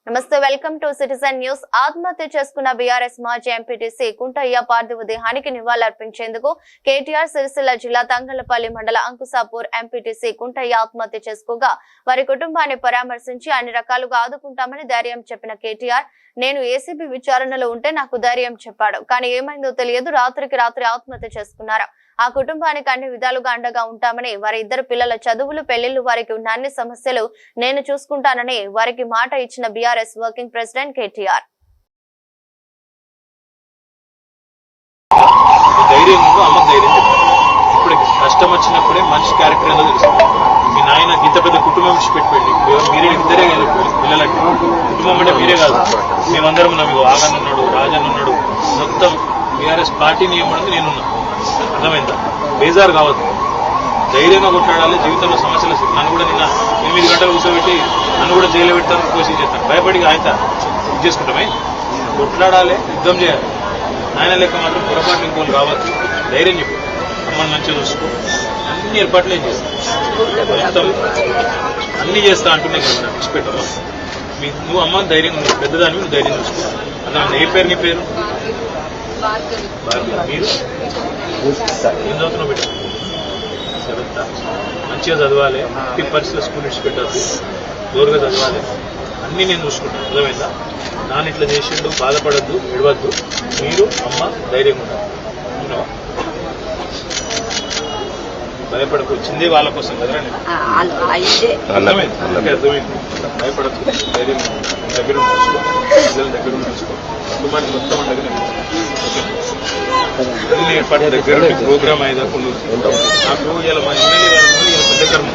నమస్తే, welcome to citizen news. ఆత్మహత్య చేసుకున్న బీఆర్ఎస్ మాజీ ఎంపీటీసీ కుంటయ్య పార్థివ దేహానికి నివాళులర్పించేందుకు కేటీఆర్ సిరిసిల్ల జిల్లా తంగళ్లపల్లి మండల అంకుసాపూర్ ఎంపీటీసీ కుంటయ్య ఆత్మహత్య చేసుకోగా వారి కుటుంబాన్ని పరామర్శించి అన్ని రకాలుగా ఆదుకుంటామని ధైర్యం చెప్పిన కేటీఆర్, నేను ఏసీబీ విచారణలో ఉంటే నాకు ధైర్యం చెప్పాడు, కానీ ఏమైందో తెలియదు, రాత్రికి రాత్రి ఆత్మహత్య చేసుకున్నారు. ఆ కుటుంబానికి అన్ని విధాలుగా అండగా ఉంటామని, వారి ఇద్దరు పిల్లల చదువులు, పెళ్లిళ్లు, వారికి ఉన్న అన్ని సమస్యలు నేను చూసుకుంటానని వారికి మాట ఇచ్చిన బీఆర్ఎస్ వర్కింగ్ ప్రెసిడెంట్ కేటీఆర్. ఇప్పుడు కష్టం వచ్చినప్పుడే మనిషి క్యారెక్టర్ ఏదో తెలుస్తుంది. మీ నాయన ఇంత పెద్ద కుటుంబం పెట్టండి, మీరే ఇద్దరే కాదు పిల్లలకి కుటుంబం అంటే మీరే కాదు, మేమందరం ఉన్నాం. మీకు ఆగన్ ఉన్నాడు, రాజన్ ఉన్నాడు, మొత్తం బీఆర్ఎస్ పార్టీని ఏమన్నది నేనున్నా. అర్థమైందా? బేజారు కావద్దు, ధైర్యంగా కొట్లాడాలి. జీవితంలో సమస్యలు నన్ను కూడా నిన్న 8 గంటలు కూర్చోబెట్టి నన్ను కూడా జైలు పెడతాను, కోసి చేస్తాను, భయపడి ఆయన ఇది చేసుకుంటామే. కొట్లాడాలి, యుద్ధం చేయాలి. ఆయన లెక్క మాత్రం పొరపాటు ఇంకోళ్ళు రావద్దు. ధైర్యం చెప్పు, అమ్మని మంచిగా చూసుకో, అన్ని ఏర్పాట్లు ఏం చేస్తాను, మొత్తం అన్ని చేస్తా అంటున్నాయి కదా, విడిచిపెట్టమ్మా. నువ్వు అమ్మ ధైర్యం, పెద్దదాన్ని నువ్వు ధైర్యం చూసుకో. అదే ఏ పేరు? నీ పేరు మీరు ఏం చదువుతున్నావు బిడ్డ? 7th. మంచిగా చదవాలి, ఎట్టి పరిస్థితుల్లో స్కూల్ విడిచిపెట్టద్దు, జోరుగా చదవాలి, అన్నీ నేను చూసుకుంటాను. అర్థమైందా? నాన్న ఇట్లా చేసిండు, బాధపడద్దు, విడవద్దు. మీరు అమ్మ ధైర్యంగా ఉండాలి. భయపడకు, వచ్చిందే వాళ్ళ కోసం కదా. అర్థమైంది? భయపడద్దు, ధైర్యంగా దగ్గర చూసుకో, పిల్లల దగ్గర చూసుకో, కుటుంబానికి మొత్తం ఉండగా అన్ని ఏర్పాటు దగ్గర ప్రోగ్రామ్ అయ్యేదాకా నాకు ఇలా మా ఎమ్మెల్యే గారు పెద్ద కర్మ.